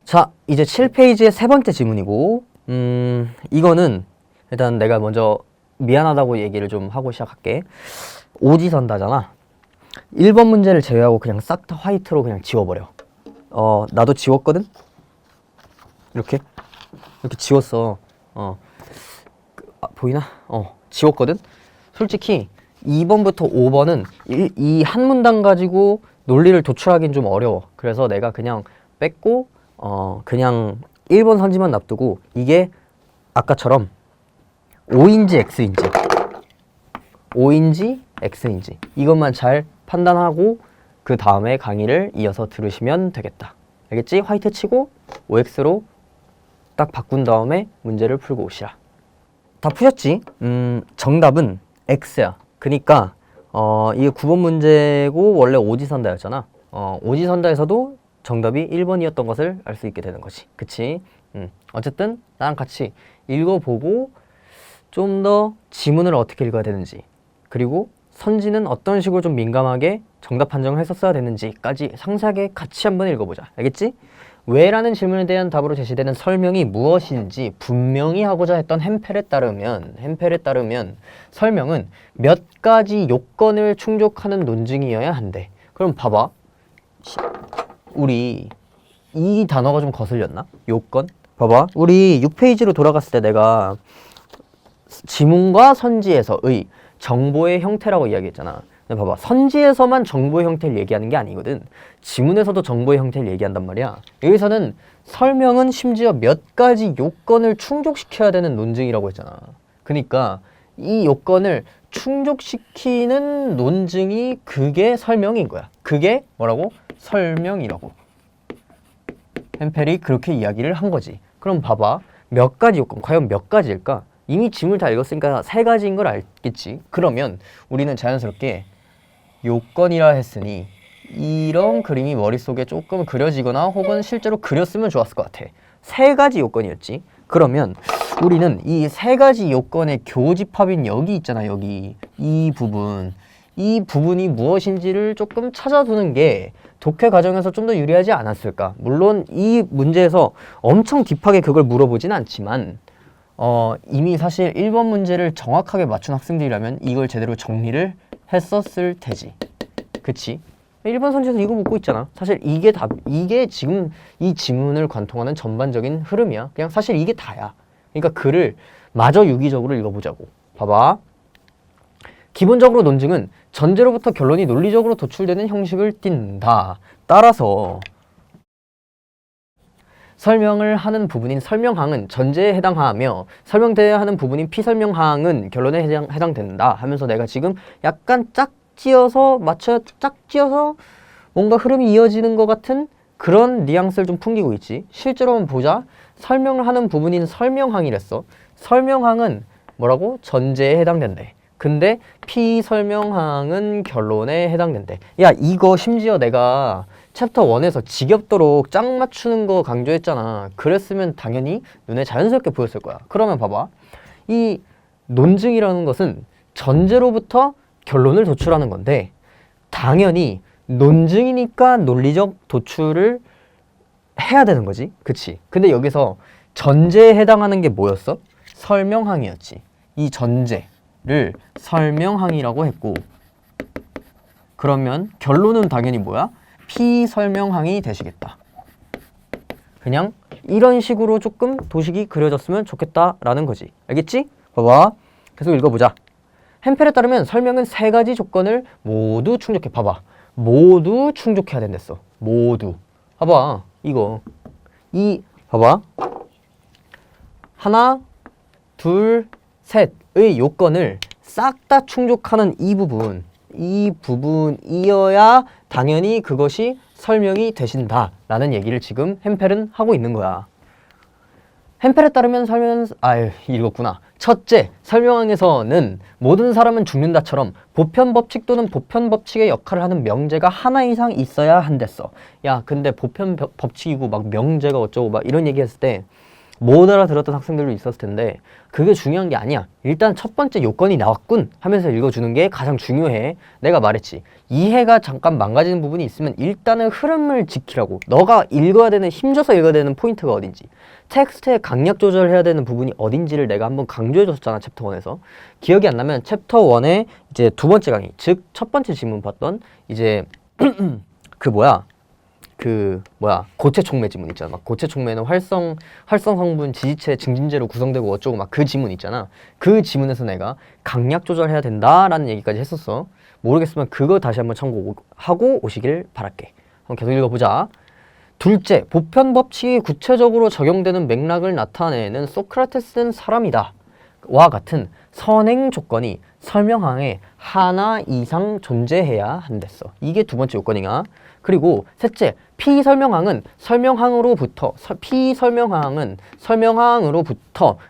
자, 이제 7페이지의 세 번째 지문이고, 이거는 일단 내가 먼저 미안하다고 얘기를 좀 하고 시작할게. 오지선다잖아. 1번 문제를 제외하고 그냥 싹 다 화이트로 그냥 지워버려. 나도 지웠거든? 이렇게 지웠어. 보이나? 지웠거든? 솔직히 2번부터 5번은 이 한 문단 가지고 논리를 도출하기는 좀 어려워. 그래서 내가 그냥 뺐고 그냥 1번 선지만 놔두고 이게 아까처럼 O인지 X인지 O인지 X인지 이것만 잘 판단하고 그 다음에 강의를 이어서 들으시면 되겠다. 알겠지? 화이트 치고 OX로 딱 바꾼 다음에 문제를 풀고 오시라. 다 푸셨지? 정답은 X야. 그니까 이게 9번 문제고 원래 오지선다였잖아. 오지선다에서도 정답이 1번이었던 것을 알 수 있게 되는 거지. 그치? 어쨌든 나랑 같이 읽어보고 좀 더 지문을 어떻게 읽어야 되는지, 그리고 선지는 어떤 식으로 좀 민감하게 정답 판정을 했었어야 됐는지까지 상세하게 같이 한번 읽어보자. 알겠지? 왜라는 질문에 대한 답으로 제시되는 설명이 무엇인지 분명히 하고자 했던 햄펠에 따르면 설명은 몇 가지 요건을 충족하는 논증이어야 한대. 그럼 봐봐. 우리 이 단어가 좀 거슬렸나? 요건? 봐봐. 우리 6페이지로 돌아갔을 때 내가 지문과 선지에서의 정보의 형태라고 이야기했잖아. 근데 봐봐. 선지에서만 정보의 형태를 얘기하는 게 아니거든. 지문에서도 정보의 형태를 얘기한단 말이야. 여기서는 설명은 심지어 몇 가지 요건을 충족시켜야 되는 논증이라고 했잖아. 그러니까 이 요건을 충족시키는 논증이 그게 설명인 거야. 그게 뭐라고? 설명이라고. 햄펠이 그렇게 이야기를 한 거지. 그럼 봐봐. 몇 가지 요건, 과연 몇 가지일까? 이미 지문을 다 읽었으니까 3가지인 걸 알겠지. 그러면 우리는 자연스럽게 요건이라 했으니 이런 그림이 머릿속에 조금 그려지거나 혹은 실제로 그렸으면 좋았을 것 같아. 3가지 요건이었지. 그러면 우리는 이 3가지 요건의 교집합인 여기 있잖아. 여기 이 부분이 무엇인지를 조금 찾아두는 게 독해 과정에서 좀 더 유리하지 않았을까. 물론 이 문제에서 엄청 딥하게 그걸 물어보진 않지만 이미 사실 1번 문제를 정확하게 맞춘 학생들이라면 이걸 제대로 정리를 했었을 테지. 그치? 1번 선지에서 이거 묻고 있잖아. 사실 이게 지금 이 지문을 관통하는 전반적인 흐름이야. 그냥 사실 이게 다야. 그러니까 글을 마저 유기적으로 읽어보자고. 봐봐. 기본적으로 논증은 전제로부터 결론이 논리적으로 도출되는 형식을 띈다. 따라서 설명을 하는 부분인 설명항은 전제에 해당하며 설명되어야 하는 부분인 피설명항은 결론에 해당된다 하면서 내가 지금 약간 짝 지어서 뭔가 흐름이 이어지는 것 같은 그런 뉘앙스를 좀 풍기고 있지. 실제로 한번 보자. 설명을 하는 부분인 설명항이랬어. 설명항은 뭐라고? 전제에 해당된대. 근데 피설명항은 결론에 해당된대. 야, 이거 심지어 내가 챕터 1에서 지겹도록 짝 맞추는 거 강조했잖아. 그랬으면 당연히 눈에 자연스럽게 보였을 거야. 그러면 봐봐. 이 논증이라는 것은 전제로부터 결론을 도출하는 건데 당연히 논증이니까 논리적 도출을 해야 되는 거지. 그치? 근데 여기서 전제에 해당하는 게 뭐였어? 설명항이었지. 이 전제를 설명항이라고 했고 그러면 결론은 당연히 뭐야? 피설명항이 되시겠다. 그냥 이런 식으로 조금 도식이 그려졌으면 좋겠다라는 거지. 알겠지? 봐봐. 계속 읽어보자. 햄펠에 따르면 설명은 3가지 조건을 모두 충족해. 봐봐. 모두 충족해야 된댔어. 모두. 봐봐. 이거. 봐봐. 하나, 둘, 셋의 요건을 싹 다 충족하는 이 부분이어야 당연히 그것이 설명이 되신다 라는 얘기를 지금 햄펠은 하고 있는 거야. 햄펠에 따르면 읽었구나. 첫째, 설명항에서는 모든 사람은 죽는다처럼 보편법칙 또는 보편법칙의 역할을 하는 명제가 하나 이상 있어야 한댔어. 야, 근데 보편법칙이고 막 명제가 어쩌고 막 이런 얘기 했을 때 못 알아들었던 학생들도 있었을 텐데 그게 중요한 게 아니야. 일단 첫 번째 요건이 나왔군 하면서 읽어주는 게 가장 중요해. 내가 말했지. 이해가 잠깐 망가지는 부분이 있으면 일단은 흐름을 지키라고. 너가 읽어야 되는, 힘줘서 읽어야 되는 포인트가 어딘지, 텍스트의 강약 조절해야 되는 부분이 어딘지를 내가 한번 강조해줬잖아, 챕터 1에서. 기억이 안 나면 챕터 1의 이제 두 번째 강의, 즉 첫 번째 지문 봤던 이제 고체 촉매 지문 있잖아. 막 고체 촉매는 활성 성분 지지체 증진제로 구성되고 어쩌고 막 그 지문 있잖아. 그 지문에서 내가 강약 조절해야 된다라는 얘기까지 했었어. 모르겠으면 그거 다시 한번 참고하고 오시길 바랄게. 한번 계속 읽어보자. 둘째, 보편 법칙이 구체적으로 적용되는 맥락을 나타내는 소크라테스는 사람이다 와 같은 선행 조건이 설명항에 하나 이상 존재해야 한댔어. 이게 두 번째 요건이야. 그리고 셋째, 피설명항은 설명항으로부터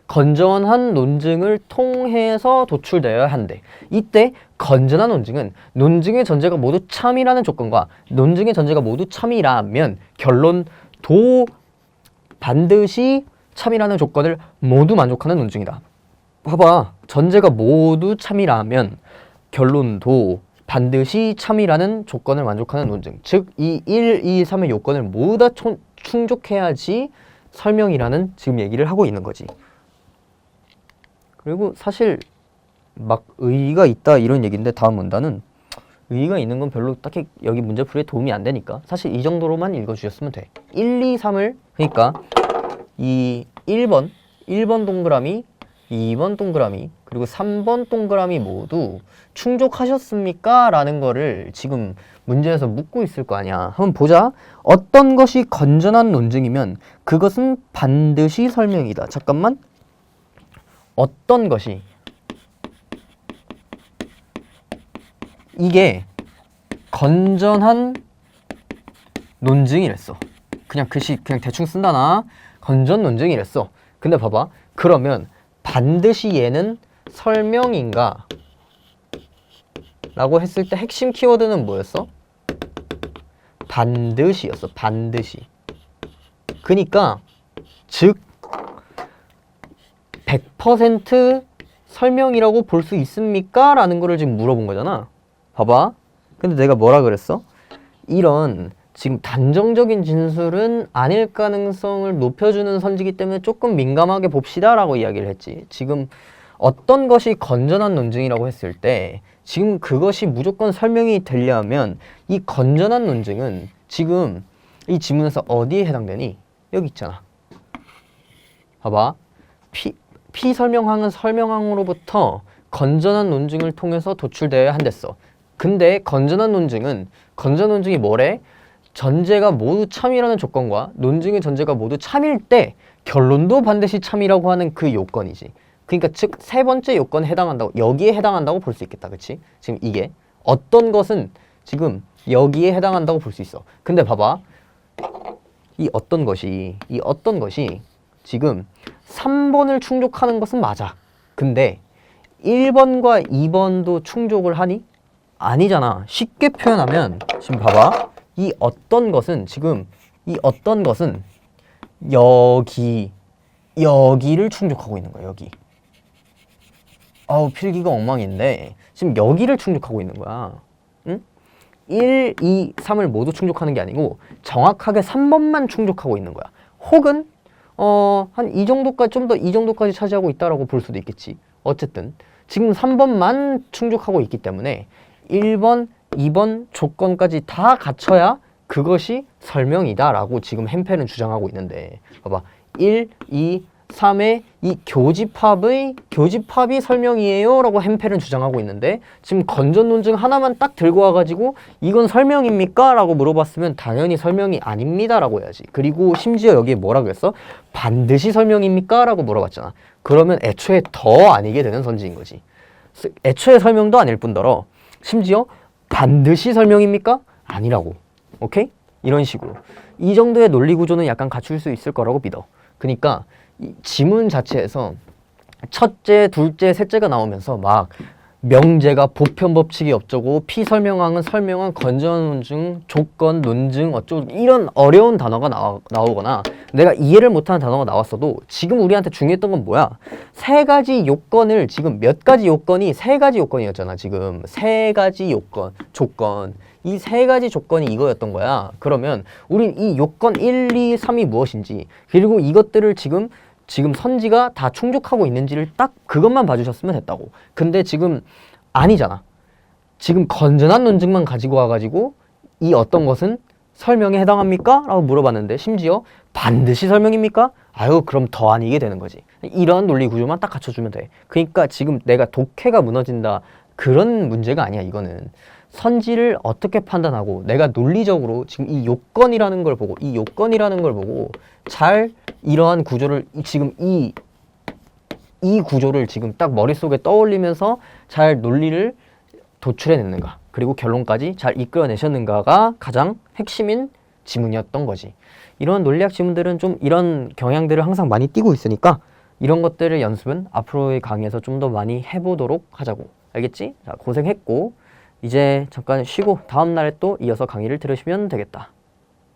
건전한 논증을 통해서 도출되어야 한대. 이때 건전한 논증은 논증의 전제가 모두 참이라는 조건과 논증의 전제가 모두 참이라면 결론 도 반드시 참이라는 조건을 모두 만족하는 논증이다. 봐봐. 전제가 모두 참이라면 결론도 반드시 참이라는 조건을 만족하는 논증. 즉, 이 1, 2, 3의 요건을 모두 다 충족해야지 설명이라는 지금 얘기를 하고 있는 거지. 그리고 사실 막 의의가 있다 이런 얘기인데 다음 문단은 의의가 있는 건 별로 딱히 여기 문제풀이에 도움이 안 되니까 사실 이 정도로만 읽어주셨으면 돼. 1, 2, 3을 그러니까 이 1번 동그라미, 2번 동그라미, 그리고 3번 동그라미 모두 충족하셨습니까? 라는 거를 지금 문제에서 묻고 있을 거 아니야. 한번 보자. 어떤 것이 건전한 논증이면 그것은 반드시 설명이다. 잠깐만. 어떤 것이 이게 건전한 논증이랬어. 그냥 글씨 그냥 대충 쓴다 나. 건전 논증이랬어. 근데 봐봐. 그러면 반드시 얘는 설명인가? 라고 했을 때 핵심 키워드는 뭐였어? 반드시였어. 반드시. 그니까 즉 100% 설명이라고 볼 수 있습니까? 라는 거를 지금 물어본 거잖아. 봐봐. 근데 내가 뭐라 그랬어? 이런 지금 단정적인 진술은 아닐 가능성을 높여주는 선지기 때문에 조금 민감하게 봅시다 라고 이야기를 했지. 지금 어떤 것이 건전한 논증이라고 했을 때 지금 그것이 무조건 설명이 되려면 이 건전한 논증은 지금 이 지문에서 어디에 해당되니? 여기 있잖아. 봐봐. 피설명항은 설명항으로부터 건전한 논증을 통해서 도출되어야 한댔어. 근데 건전 논증이 뭐래? 전제가 모두 참이라는 조건과 논증의 전제가 모두 참일 때 결론도 반드시 참이라고 하는 그 요건이지. 그러니까 즉 세 번째 요건에 해당한다고, 여기에 해당한다고 볼 수 있겠다. 그치? 지금 이게 어떤 것은 지금 여기에 해당한다고 볼 수 있어. 근데 봐봐. 이 어떤 것이 지금 3번을 충족하는 것은 맞아. 근데 1번과 2번도 충족을 하니? 아니잖아. 쉽게 표현하면 지금 봐봐. 이 어떤 것은 여기를 충족하고 있는 거야. 여기. 아우 필기가 엉망인데 지금 여기를 충족하고 있는 거야. 응? 1, 2, 3을 모두 충족하는 게 아니고 정확하게 3번만 충족하고 있는 거야. 혹은 한 이 정도까지, 좀 더 이 정도까지 차지하고 있다라고 볼 수도 있겠지. 어쨌든 지금 3번만 충족하고 있기 때문에 1번, 2번 조건까지 다 갖춰야 그것이 설명이다라고 지금 햄펠은 주장하고 있는데 봐봐. 1, 2, 3의 이 교집합이 설명이에요 라고 햄펠은 주장하고 있는데 지금 건전 논증 하나만 딱 들고 와가지고 이건 설명입니까? 라고 물어봤으면 당연히 설명이 아닙니다 라고 해야지. 그리고 심지어 여기에 뭐라 그랬어? 반드시 설명입니까? 라고 물어봤잖아. 그러면 애초에 더 아니게 되는 선지인 거지. 애초에 설명도 아닐 뿐더러 심지어 반드시 설명입니까? 아니라고. 오케이? 이런 식으로. 이 정도의 논리 구조는 약간 갖출 수 있을 거라고 믿어. 그러니까 이 지문 자체에서 첫째, 둘째, 셋째가 나오면서 막 명제가 보편 법칙이 어쩌고 피설명항은 설명한 건전한 논증 조건 논증 어쩌고 이런 어려운 단어가 나오거나 내가 이해를 못하는 단어가 나왔어도 지금 우리한테 중요했던 건 뭐야? 세 가지 요건을 지금 몇 가지 요건이 세 가지 요건이었잖아. 지금 세 가지 요건 조건 이 세 가지 조건이 이거였던 거야. 그러면 우린 이 요건 1, 2, 3이 무엇인지 그리고 이것들을 지금 선지가 다 충족하고 있는지를 딱 그것만 봐주셨으면 됐다고. 근데 지금 아니잖아. 지금 건전한 논증만 가지고 와가지고 이 어떤 것은 설명에 해당합니까? 라고 물어봤는데 심지어 반드시 설명입니까? 아유 그럼 더 아니게 되는 거지. 이런 논리 구조만 딱 갖춰주면 돼. 그러니까 지금 내가 독해가 무너진다 그런 문제가 아니야. 이거는 선지를 어떻게 판단하고 내가 논리적으로 지금 이 요건이라는 걸 보고 잘 이러한 구조를 지금 이 구조를 지금 딱 머릿속에 떠올리면서 잘 논리를 도출해냈는가 그리고 결론까지 잘 이끌어내셨는가가 가장 핵심인 지문이었던 거지. 이런 논리학 지문들은 좀 이런 경향들을 항상 많이 띄고 있으니까 이런 것들을 연습은 앞으로의 강의에서 좀 더 많이 해보도록 하자고. 알겠지? 자, 고생했고 이제 잠깐 쉬고 다음 날에 또 이어서 강의를 들으시면 되겠다.